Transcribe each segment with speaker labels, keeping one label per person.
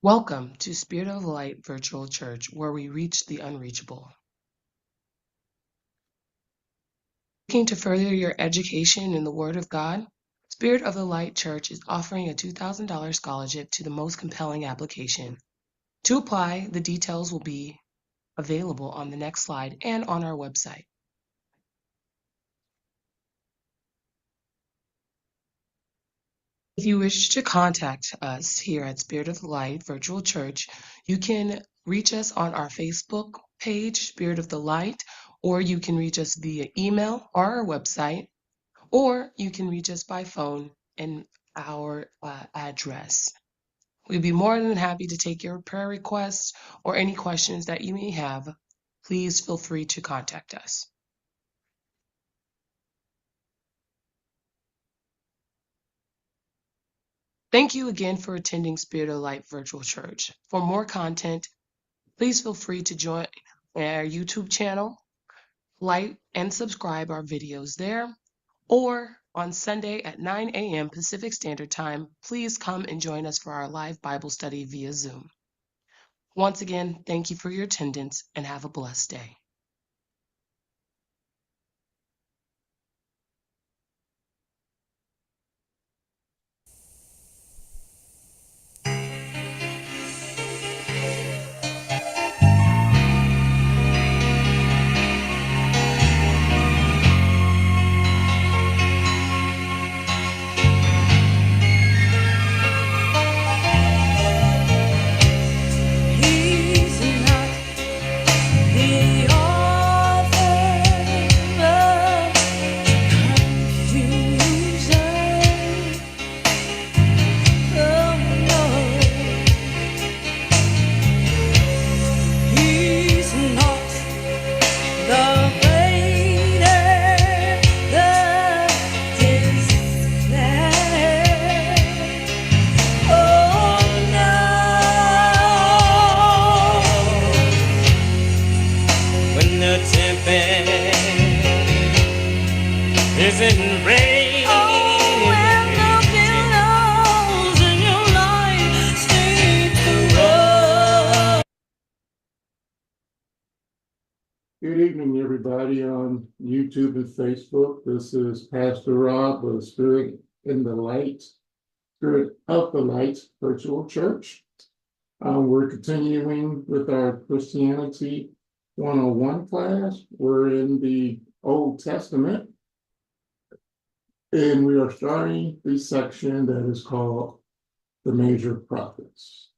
Speaker 1: Welcome to Spirit of Light Virtual Church, where we reach the unreachable. Looking to further your education in the Word of God? Spirit of the Light Church is offering a $2,000 scholarship to the most compelling application. To apply, the details will be available on the next slide and on our website. If you wish to contact us here at Spirit of the Light Virtual Church, you can reach us on our Facebook page, Spirit of the Light, or you can reach us via email or our website, or you can reach us by phone and our address. We'd be more than happy to take your prayer requests or any questions that you may have. Please feel free to contact us. Thank you again for attending Spirit of Light Virtual Church. For more content, please feel free to join our YouTube channel, like and subscribe our videos there, or on Sunday at 9 a.m. Pacific Standard Time, please come and join us for our live Bible study via Zoom. Once again, thank you for your attendance and have a blessed day.
Speaker 2: He's not the author of confusion. Oh no, he's not the greater, the declare. Oh no, when the tempest isn't raining, oh, when the billows in your life seem to roll.
Speaker 3: Good evening, everybody on YouTube and Facebook. This is Pastor Rob of Spirit of the Light Virtual Church. We're continuing with our Christianity 101 class. We're in the Old Testament, and we are starting the section that is called the Major Prophets.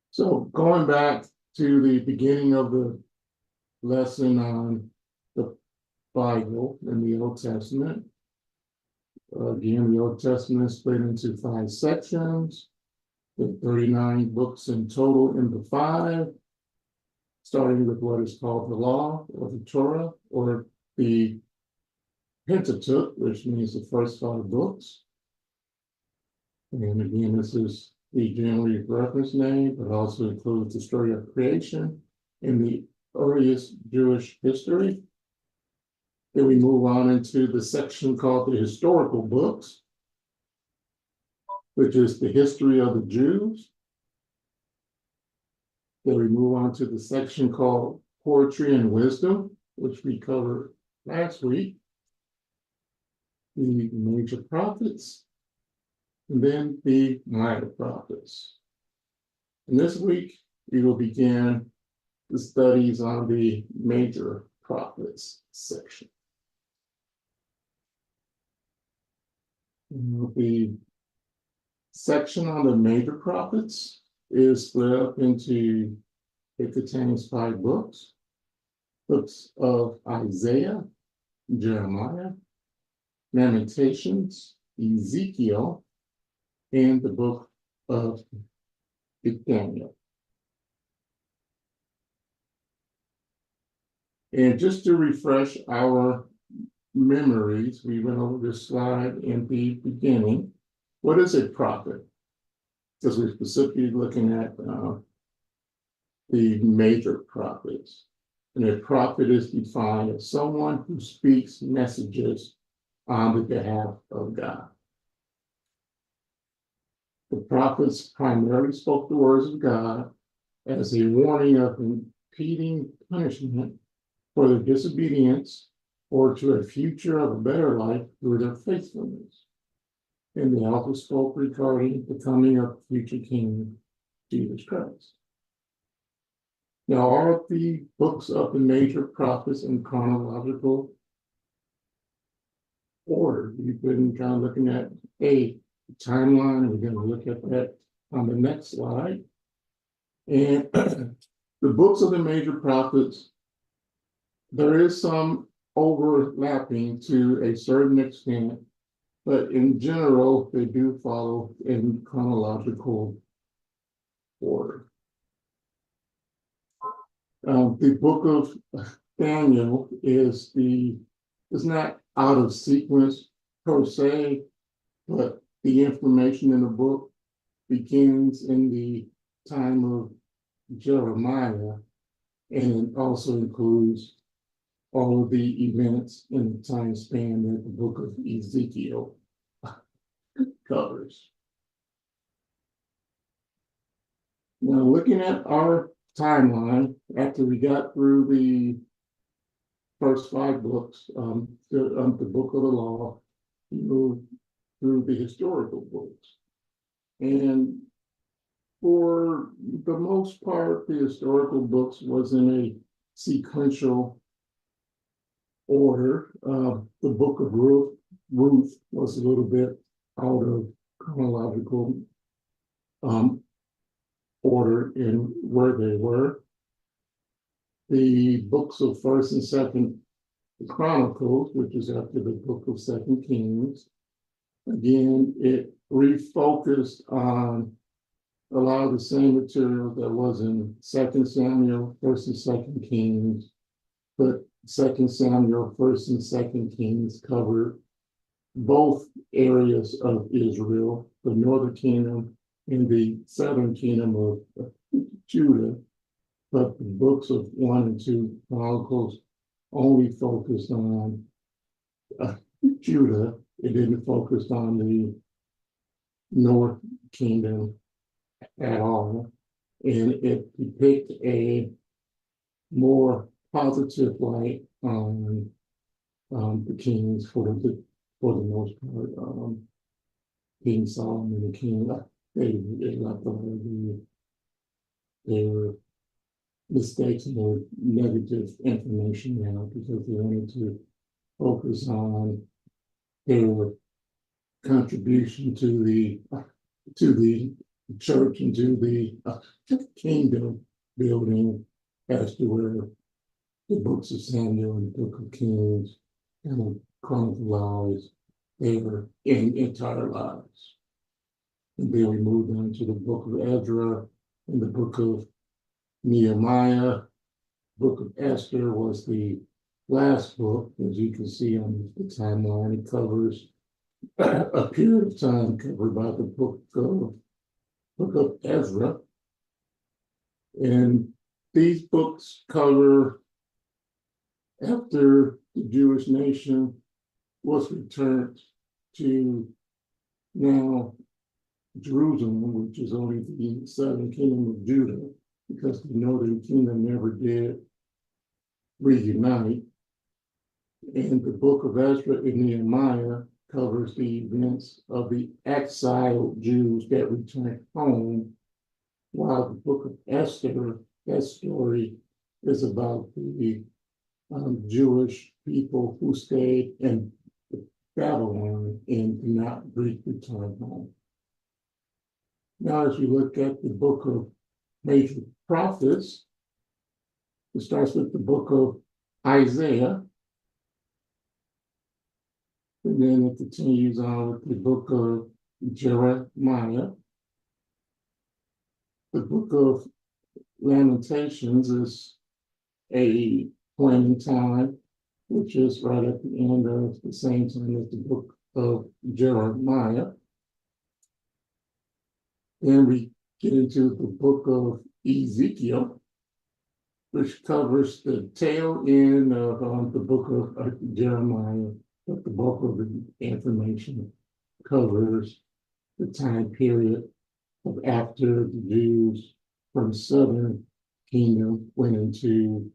Speaker 3: So going back to the beginning of the lesson on the Bible in the Old Testament. Again, the Old Testament is split into 5 sections, with 39 books in total in the 5, starting with what is called the Law or the Torah, or the Pentateuch, which means the first 5 books. And again, this is the generally reference name, but also includes the story of creation in the earliest Jewish history. Then we move on into the section called the historical books, which is the history of the Jews. Then we move on to the section called poetry and wisdom, which we covered last week. The major prophets, and then the minor prophets. And this week, we will begin the studies on the major prophets section. The section on the major prophets is split up into, it contains 5 books. Books of Isaiah, Jeremiah, Lamentations, Ezekiel, and the book of Daniel. And just to refresh our memories, we went over this slide in the beginning. What is a prophet? Because we're specifically looking at the major prophets. And a prophet is defined as someone who speaks messages on the behalf of God. The prophets primarily spoke the words of God as a warning of impending punishment for their disobedience or to a future of a better life through their faithfulness. And they also spoke regarding the coming of future King Jesus Christ. Now, all of the books of the major prophets in chronological order. We've been kind of looking at a timeline. We're going to look at that on the next slide. And the books of the major prophets, there is some overlapping to a certain extent, but in general, they do follow in chronological order. The book of Daniel is not out of sequence per se, but the information in the book begins in the time of Jeremiah, and it also includes all of the events in the time span that the book of Ezekiel covers. Now, looking at our timeline, after we got through the first 5 books, the book of the law, we moved through the historical books. And for the most part, the historical books was in a sequential order. The book of Ruth was a little bit out of chronological order in where they were. The books of First and Second Chronicles, which is after the book of Second Kings, again, it refocused on a lot of the same material that was in Second Samuel, First and Second Kings, but Second Samuel, First and Second Kings covered both areas of Israel, the northern kingdom and the southern kingdom of Judah. But the books of 1 and 2 Chronicles only focused on Judah. It didn't focus on the north kingdom at all, and it depicts a more positive light on the kings for the most part. King Solomon and King David, they left all their mistakes and their negative information now because they wanted to focus on their contribution to the church and to the kingdom building as to where the books of Samuel and the book of Kings and the chronicles their entire lives. And then we moved on to the book of Ezra and the book of Nehemiah. Book of Esther was the last book, as you can see on the timeline. It covers a period of time covered by the book of Ezra. And these books cover after the Jewish nation was returned to now Jerusalem, which is only the southern kingdom of Judah, because the northern kingdom never did reunite. And the book of Ezra and Nehemiah covers the events of the exiled Jews that returned home, while the book of Esther, that story is about the Jewish people who stayed in Babylon and did not return home. Now, as you look at the book of major prophets, it starts with the book of Isaiah, and then it continues on with the book of Jeremiah. The book of Lamentations is a point in time, which is right at the end of the same time as the book of Jeremiah. Then we get into the book of Ezekiel, which covers the tail end of the book of Jeremiah, but the bulk of the information covers the time period of after the Jews from the southern kingdom went into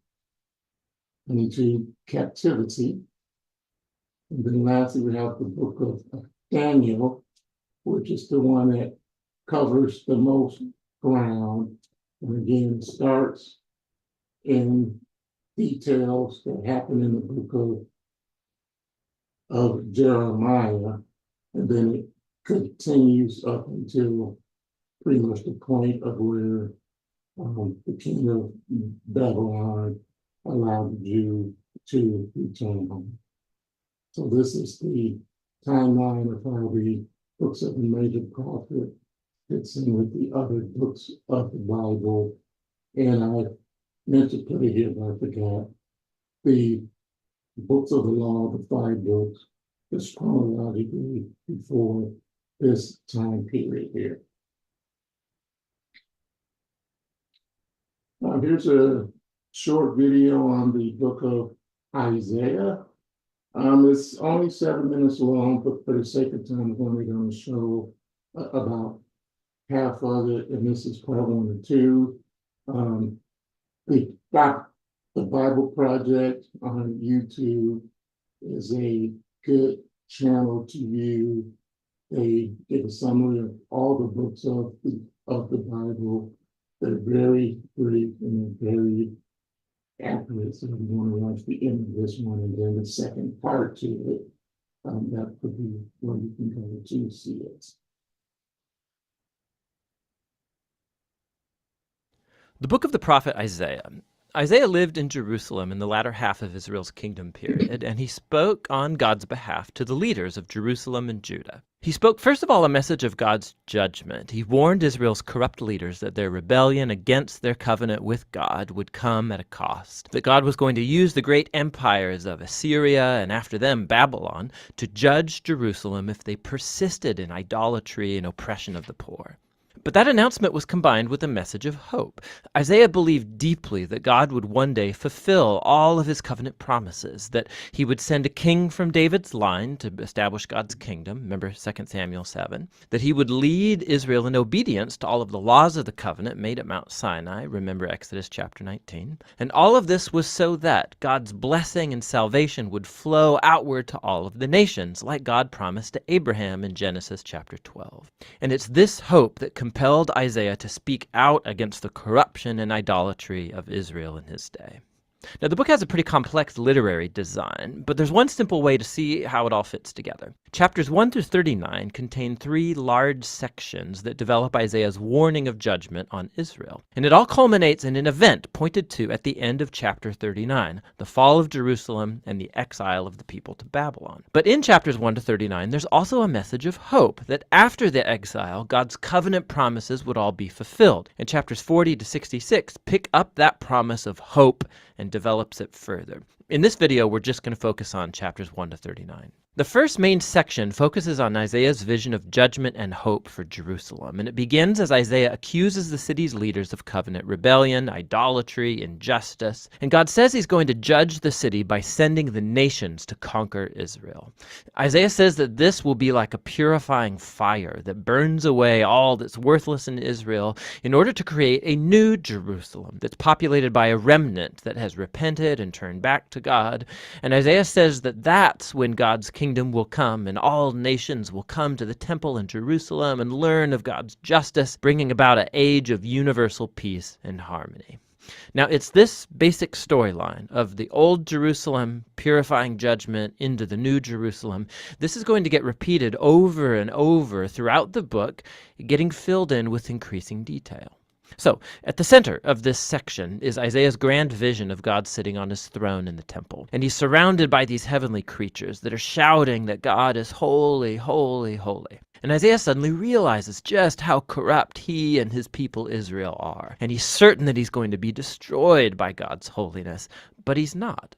Speaker 3: captivity. And then lastly, we have the book of Daniel, which is the one that covers the most ground. And again, starts in details that happen in the book of Jeremiah, and then it continues up until pretty much the point of where the king of Babylon allowed the Jews to return home. So this is the timeline of how the books of the major prophet fits in with the other books of the Bible. And I meant to put it here, but I forgot. The books of the law, the 5 books, is chronologically before this time period here. Now here's a short video on the book of Isaiah. It's only 7 minutes long, but for the sake of time, I'm only going to show about half of it, and this is part 1 and 2. The Bible Project on YouTube is a good channel to view. They give a summary of all the books of the Bible. They're very brief and very accurate. So if you want to watch the end of this one and then the second part to it, that could be where you can go to see it.
Speaker 2: The book of the prophet Isaiah. Isaiah lived in Jerusalem in the latter half of Israel's kingdom period, and he spoke on God's behalf to the leaders of Jerusalem and Judah. He spoke, first of all, a message of God's judgment. He warned Israel's corrupt leaders that their rebellion against their covenant with God would come at a cost, that God was going to use the great empires of Assyria and after them Babylon to judge Jerusalem if they persisted in idolatry and oppression of the poor. But that announcement was combined with a message of hope. Isaiah believed deeply that God would one day fulfill all of his covenant promises, that he would send a king from David's line to establish God's kingdom, remember 2 Samuel 7, that he would lead Israel in obedience to all of the laws of the covenant made at Mount Sinai, remember Exodus chapter 19. And all of this was so that God's blessing and salvation would flow outward to all of the nations, like God promised to Abraham in Genesis chapter 12. And it's this hope that compelled Isaiah to speak out against the corruption and idolatry of Israel in his day. Now, the book has a pretty complex literary design, but there's one simple way to see how it all fits together. Chapters 1 through 39 contain 3 large sections that develop Isaiah's warning of judgment on Israel. And it all culminates in an event pointed to at the end of chapter 39, the fall of Jerusalem and the exile of the people to Babylon. But in chapters 1 to 39, there's also a message of hope that after the exile, God's covenant promises would all be fulfilled. And chapters 40 to 66 pick up that promise of hope and develops it further. In this video, we're just going to focus on chapters 1 to 39. The first main section focuses on Isaiah's vision of judgment and hope for Jerusalem, and it begins as Isaiah accuses the city's leaders of covenant rebellion, idolatry, injustice, and God says he's going to judge the city by sending the nations to conquer Israel. Isaiah says that this will be like a purifying fire that burns away all that's worthless in Israel in order to create a new Jerusalem that's populated by a remnant that has repented and turned back to God. And Isaiah says that that's when God's kingdom will come and all nations will come to the temple in Jerusalem and learn of God's justice, bringing about an age of universal peace and harmony. Now, it's this basic storyline of the old Jerusalem purifying judgment into the new Jerusalem. This is going to get repeated over and over throughout the book, getting filled in with increasing detail. So, at the center of this section is Isaiah's grand vision of God sitting on his throne in the temple. And he's surrounded by these heavenly creatures that are shouting that God is holy, holy, holy. And Isaiah suddenly realizes just how corrupt he and his people Israel are. And he's certain that he's going to be destroyed by God's holiness, but he's not.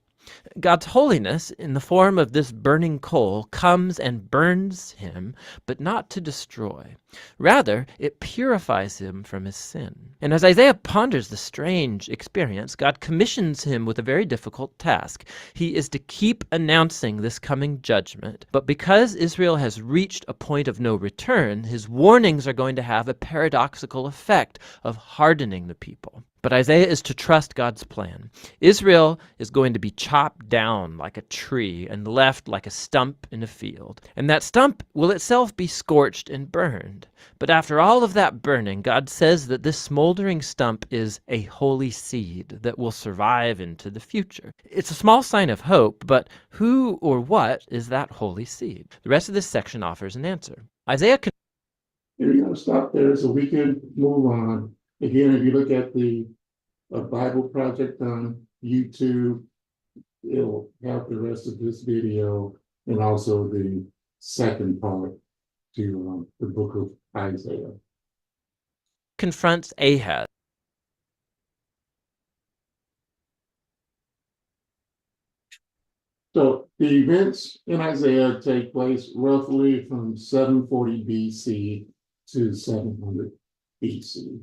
Speaker 2: God's holiness, in the form of this burning coal, comes and burns him, but not to destroy. Rather, it purifies him from his sin. And as Isaiah ponders the strange experience, God commissions him with a very difficult task. He is to keep announcing this coming judgment, but because Israel has reached a point of no return, his warnings are going to have a paradoxical effect of hardening the people. But Isaiah is to trust God's plan. Israel is going to be chopped down like a tree and left like a stump in a field. And that stump will itself be scorched and burned. But after all of that burning, God says that this smoldering stump is a holy seed that will survive into the future. It's a small sign of hope, but who or what is that holy seed? The rest of this section offers an answer. Isaiah
Speaker 3: We're going to stop there so we can move on. Again, if you look at the Bible Project on YouTube, it'll have the rest of this video and also the second part to the book of Isaiah.
Speaker 2: confronts Ahaz.
Speaker 3: So the events in Isaiah take place roughly from 740 BC to 700 BC.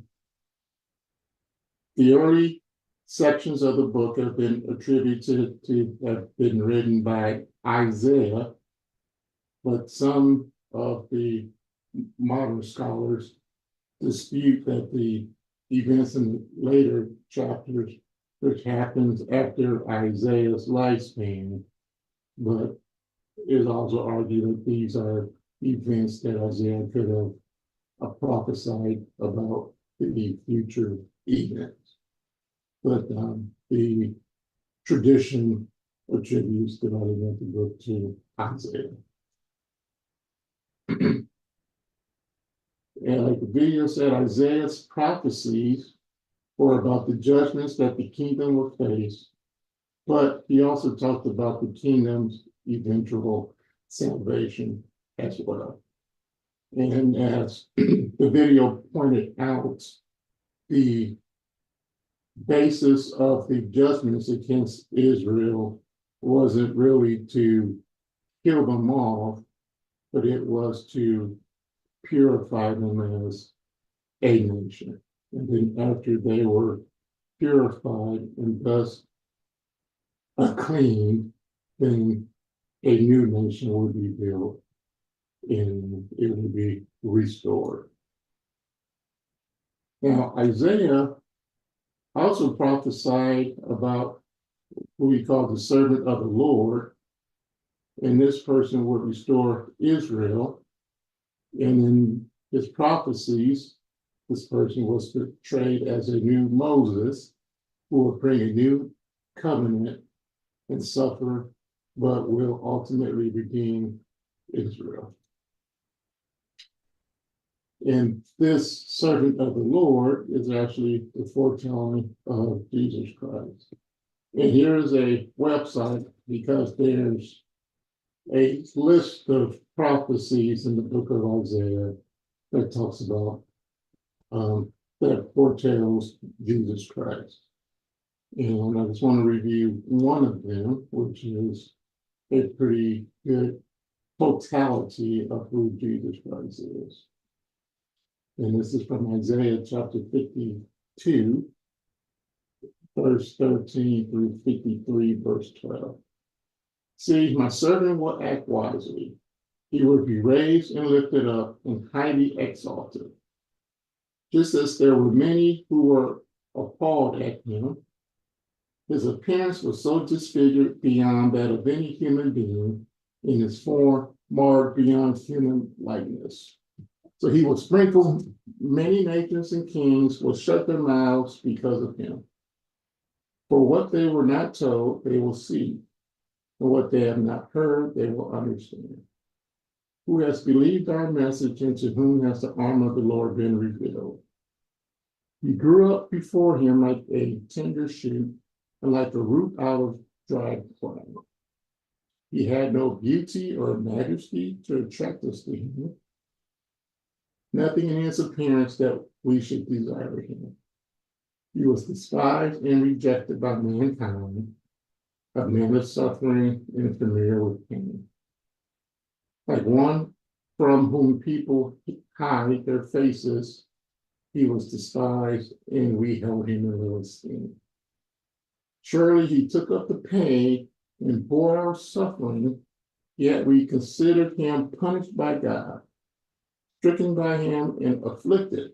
Speaker 3: The early sections of the book have been attributed to have been written by Isaiah, but some of the modern scholars dispute that the events in the later chapters, which happens after Isaiah's lifespan, but it is also argued that these are events that Isaiah could have prophesied about the future events. But the tradition attributes the writing of the book to Isaiah. And like the video said, Isaiah's prophecies were about the judgments that the kingdom will face, but he also talked about the kingdom's eventual salvation as well. And as the video pointed out, the basis of the judgments against Israel wasn't really to kill them off, but it was to purify them as a nation. And then after they were purified and thus clean, then a new nation would be built and it would be restored. Now, Isaiah also prophesied about who he called the servant of the Lord, and this person would restore Israel. And in his prophecies, this person was portrayed as a new Moses who will bring a new covenant and suffer, but will ultimately redeem Israel. And this servant of the Lord is actually the foretelling of Jesus Christ. And here is a website because there's a list of prophecies in the book of Isaiah that talks about that foretells Jesus Christ. And I just want to review one of them, which is a pretty good totality of who Jesus Christ is. And this is from Isaiah chapter 52, verse 13 through 53, verse 12. See, my servant will act wisely. He will be raised and lifted up and highly exalted. Just as there were many who were appalled at him, his appearance was so disfigured beyond that of any human being, and his form marred beyond human likeness. So he will sprinkle many nations, and kings will shut their mouths because of him. For what they were not told, they will see, and what they have not heard, they will understand. Who has believed our message, and to whom has the arm of the Lord been revealed? He grew up before him like a tender shoot, and like a root out of dry ground. He had no beauty or majesty to attract us to him. Nothing in his appearance that we should desire him. He was despised and rejected by mankind, a man of suffering and familiar with pain. Like one from whom people hide their faces. He was despised, and we held him in little esteem. Surely he took up the pain and bore our suffering, yet we considered him punished by God, stricken by him, and afflicted.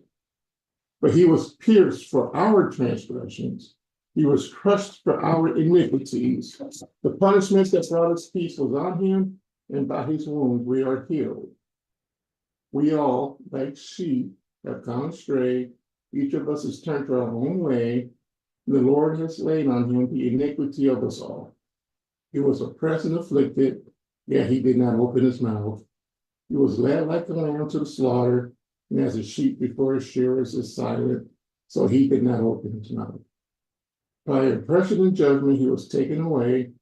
Speaker 3: But he was pierced for our transgressions, he was crushed for our iniquities. The punishment that brought us peace was on him, and by his wounds we are healed. We all, like sheep, have gone astray. Each of us has turned to our own way. The Lord has laid on him the iniquity of us all. He was oppressed and afflicted, yet he did not open his mouth. He was led like a lamb to the slaughter, and as a sheep before his shearers is silent, so he did not open his mouth. By oppression and judgment he was taken away.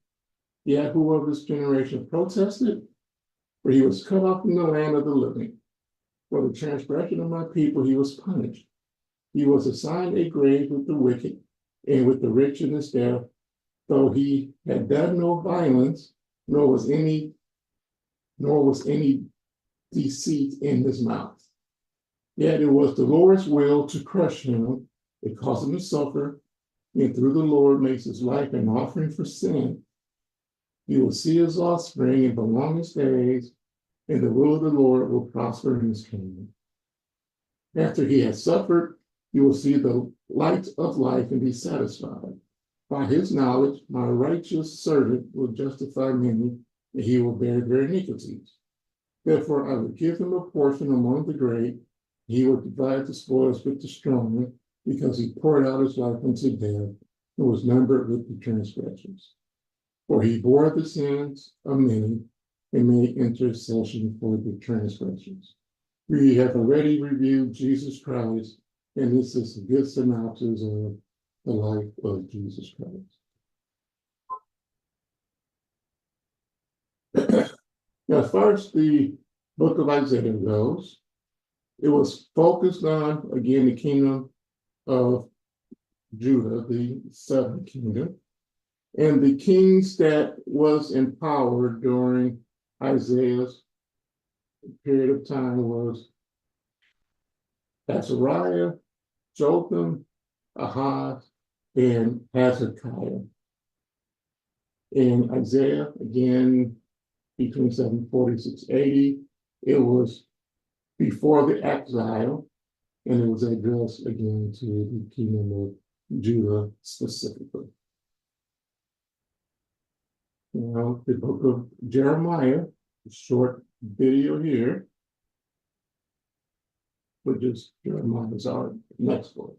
Speaker 3: Yet who of this generation protested? For he was cut off from the land of the living. For the transgression of my people he was punished. He was assigned a grave with the wicked and with the rich in his death, though he had done no violence, nor was any deceit in his mouth. Yet it was the Lord's will to crush him. It caused him to suffer, and through the Lord makes his life an offering for sin. He will see his offspring and prolong his days, and the will of the Lord will prosper in his kingdom. After he has suffered, he will see the light of life and be satisfied. By his knowledge, my righteous servant will justify many, and he will bear their iniquities. Therefore, I will give him a portion among the great. He will divide the spoils with the strong, because he poured out his life unto death and was numbered with the transgressors. For he bore the sins of many and made intercession for the transgressors. We have already reviewed Jesus Christ, and this is a good synopsis of the life of Jesus Christ. Now, as far as the book of Isaiah goes, it was focused on, again, the kingdom of Judah, the southern kingdom, and the kings that was in power during Isaiah's period of time was Azariah, Jotham, Ahaz, and Hezekiah. In Isaiah, again, between 740 and 680, it was before the exile, and it was addressed again to the kingdom of Judah specifically. Now, the book of Jeremiah, a short video here, which is Jeremiah's our next book.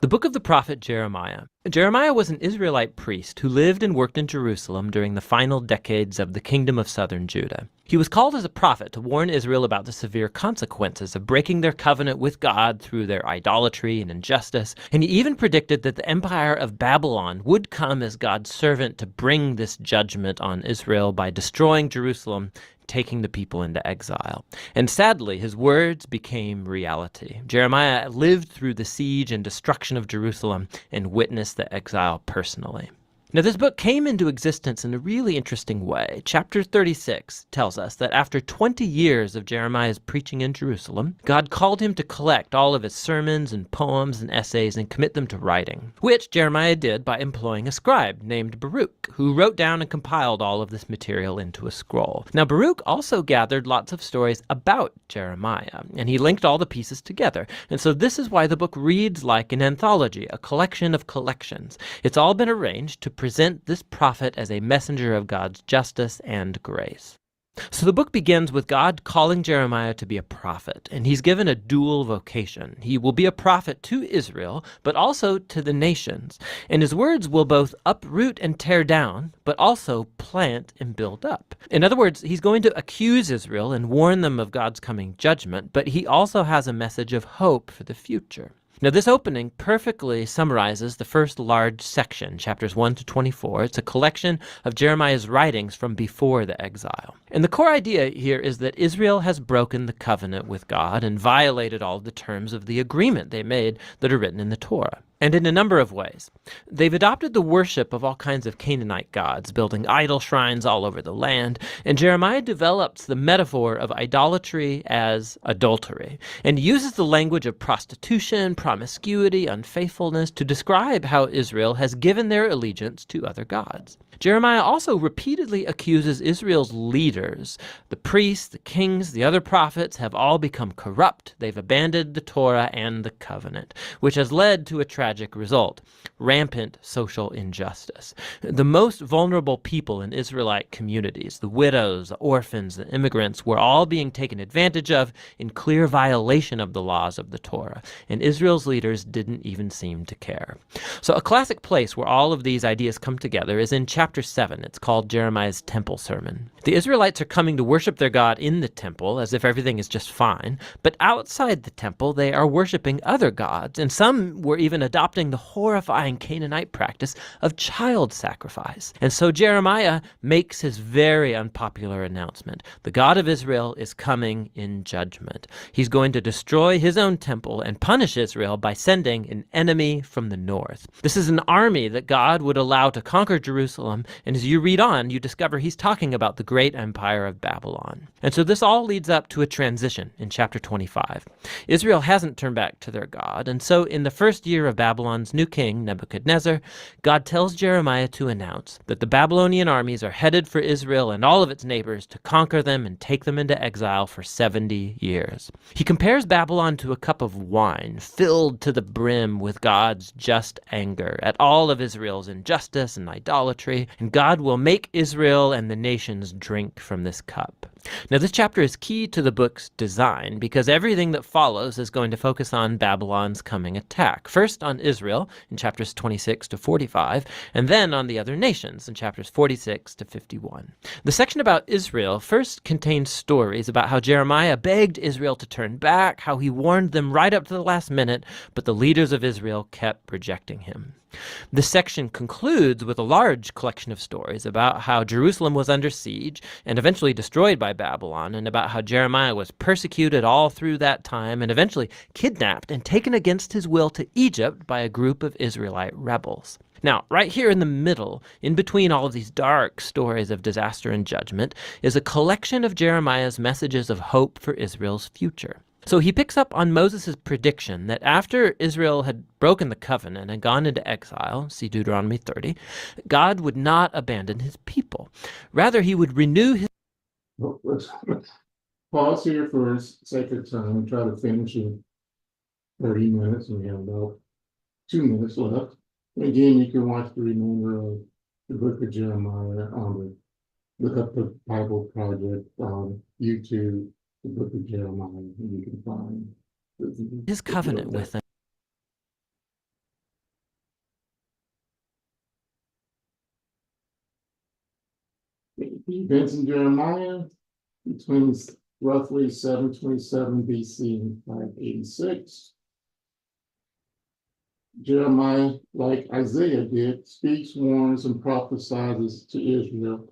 Speaker 2: The book of the prophet Jeremiah. Jeremiah was an Israelite priest who lived and worked in Jerusalem during the final decades of the kingdom of southern Judah. He was called as a prophet to warn Israel about the severe consequences of breaking their covenant with God through their idolatry and injustice, and he even predicted that the empire of Babylon would come as God's servant to bring this judgment on Israel by destroying Jerusalem, taking the people into exile. And sadly, his words became reality. Jeremiah lived through the siege and destruction of Jerusalem and witnessed the exile personally. Now, this book came into existence in a really interesting way. Chapter 36 tells us that after 20 years of Jeremiah's preaching in Jerusalem, God called him to collect all of his sermons and poems and essays and commit them to writing, which Jeremiah did by employing a scribe named Baruch, who wrote down and compiled all of this material into a scroll. Now, Baruch also gathered lots of stories about Jeremiah, and he linked all the pieces together. And so this is why the book reads like an anthology, a collection of collections. It's all been arranged to present this prophet as a messenger of God's justice and grace. So the book begins with God calling Jeremiah to be a prophet, and he's given a dual vocation. He will be a prophet to Israel, but also to the nations, and his words will both uproot and tear down, but also plant and build up. In other words, he's going to accuse Israel and warn them of God's coming judgment, but he also has a message of hope for the future. Now, this opening perfectly summarizes the first large section, chapters 1 to 24. It's a collection of Jeremiah's writings from before the exile. And the core idea here is that Israel has broken the covenant with God and violated all the terms of the agreement they made that are written in the Torah. and in a number of ways. They've adopted the worship of all kinds of Canaanite gods, building idol shrines all over the land, and Jeremiah develops the metaphor of idolatry as adultery, and uses the language of prostitution, promiscuity, unfaithfulness to describe how Israel has given their allegiance to other gods. Jeremiah also repeatedly accuses Israel's leaders. The priests, the kings, the other prophets have all become corrupt. They've abandoned the Torah and the covenant, which has led to a tragic result: rampant social injustice. The most vulnerable people in Israelite communities, the widows, the orphans, the immigrants, were all being taken advantage of in clear violation of the laws of the Torah, and Israel's leaders didn't even seem to care. So a classic place where all of these ideas come together is in chapter 7. It's called Jeremiah's Temple Sermon. The Israelites are coming to worship their God in the temple as if everything is just fine, but outside the temple they are worshiping other gods, and some were even adopting the horrifying Canaanite practice of child sacrifice. And so Jeremiah makes his very unpopular announcement. The God of Israel is coming in judgment. He's going to destroy his own temple and punish Israel by sending an enemy from the north. This is an army that God would allow to conquer Jerusalem, and as you read on, you discover he's talking about the great empire of Babylon. And so this all leads up to a transition in chapter 25. Israel hasn't turned back to their God, and so in the first year of Babylon's new king, Nebuchadnezzar, God tells Jeremiah to announce that the Babylonian armies are headed for Israel and all of its neighbors to conquer them and take them into exile for 70 years. He compares Babylon to a cup of wine filled to the brim with God's just anger at all of Israel's injustice and idolatry, and God will make Israel and the nations drink from this cup. Now, this chapter is key to the book's design because everything that follows is going to focus on Babylon's coming attack. First on Israel in chapters 26 to 45, and then on the other nations in chapters 46 to 51. The section about Israel first contains stories about how Jeremiah begged Israel to turn back, how he warned them right up to the last minute, but the leaders of Israel kept rejecting him. This section concludes with a large collection of stories about how Jerusalem was under siege and eventually destroyed by Babylon, and about how Jeremiah was persecuted all through that time and eventually kidnapped and taken against his will to Egypt by a group of Israelite rebels. Now, right here in the middle, in between all of these dark stories of disaster and judgment, is a collection of Jeremiah's messages of hope for Israel's future. So he picks up on Moses' prediction that after Israel had broken the covenant and gone into exile, see Deuteronomy 30, God would not abandon his people. Rather, he would renew his...
Speaker 3: Well, let's pause here for a sake of time and try to finish in 30 minutes, and we have about 2 minutes left. Again, you can watch the remainder of the book of Jeremiah on the Look Up the Bible Project on YouTube, the book of Jeremiah, and you can find
Speaker 2: his covenant with them.
Speaker 3: The events in Jeremiah between roughly 727 BC and 586. Jeremiah, like Isaiah did, speaks, warns, and prophesies to Israel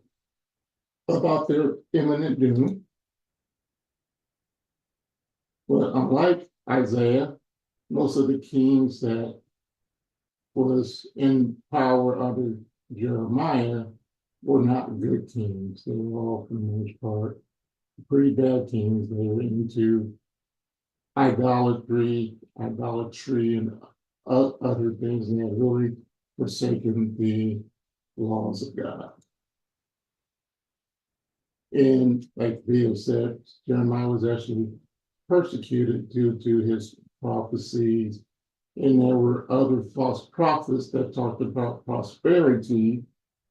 Speaker 3: about their imminent doom. But unlike Isaiah, most of the kings that was in power under Jeremiah were not good kings. They were all, for the most part, pretty bad kings. They were into idolatry, and other things, and had really forsaken the laws of God. And like Bill said, Jeremiah was actually persecuted due to his prophecies, and there were other false prophets that talked about prosperity,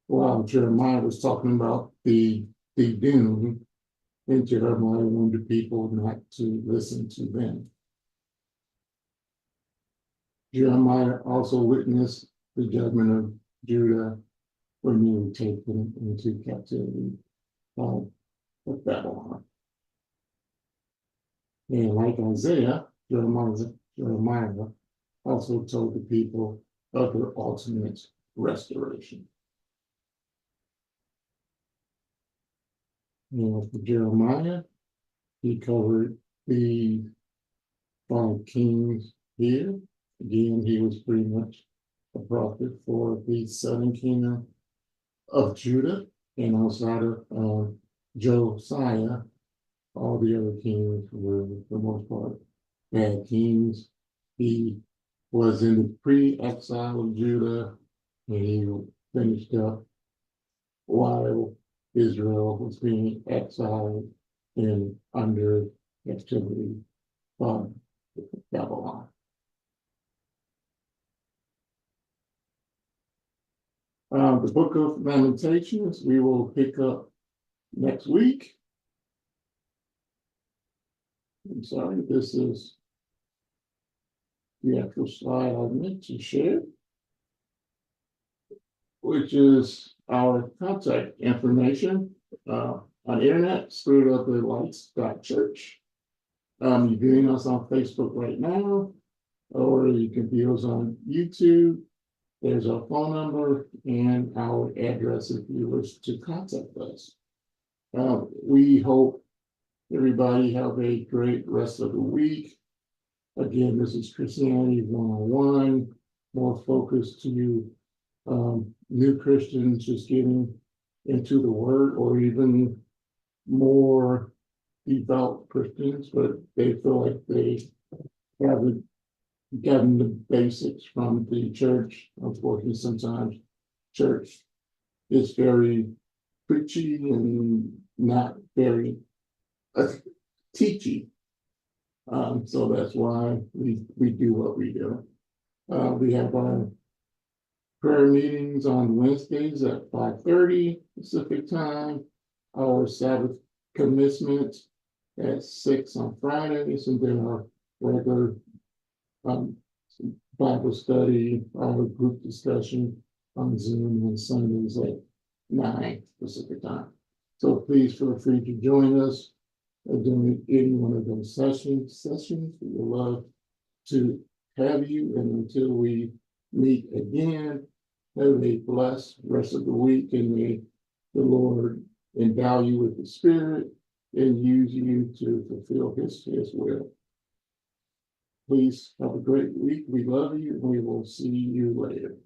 Speaker 3: while Jeremiah was talking about the doom, and Jeremiah wanted people not to listen to them. Jeremiah also witnessed the judgment of Judah when they were taken into captivity of Babylon. And like Isaiah, Jeremiah also told the people of their ultimate restoration. And for Jeremiah, he covered the 5 kings here Again, he was pretty much a prophet for the southern kingdom of Judah, and outside of Josiah, all the other kings were, for the most part, bad kings. He was in the pre-exile of Judah, and he finished up while Israel was being exiled and under captivity from Babylon. The book of Lamentations, we will pick up next week. I'm sorry, this is the actual slide I meant to share, which is our contact information on internet, spiritofthelights.church. You're viewing us on Facebook right now, or you can view us on YouTube. There's our phone number and our address if you wish to contact us. We hope everybody have a great rest of the week. Again, this is Christianity 101, more focused to new Christians just getting into the word, or even more devout Christians, but they feel like they haven't gotten the basics from the church. Unfortunately, sometimes church is very preachy and not very teachy. So that's why we do what we do. We have our prayer meetings on Wednesdays at 5:30 Pacific time. Our Sabbath commencement at 6 on Fridays, and then our regular Bible study, our group discussion on Zoom on Sundays at 9 Pacific time. So please feel free to join us during any one of those sessions. We would love to have you, and until we meet again, have a blessed rest of the week, and may the Lord endow you with the Spirit and use you to fulfill his will. Please have a great week. We love you, and we will see you later.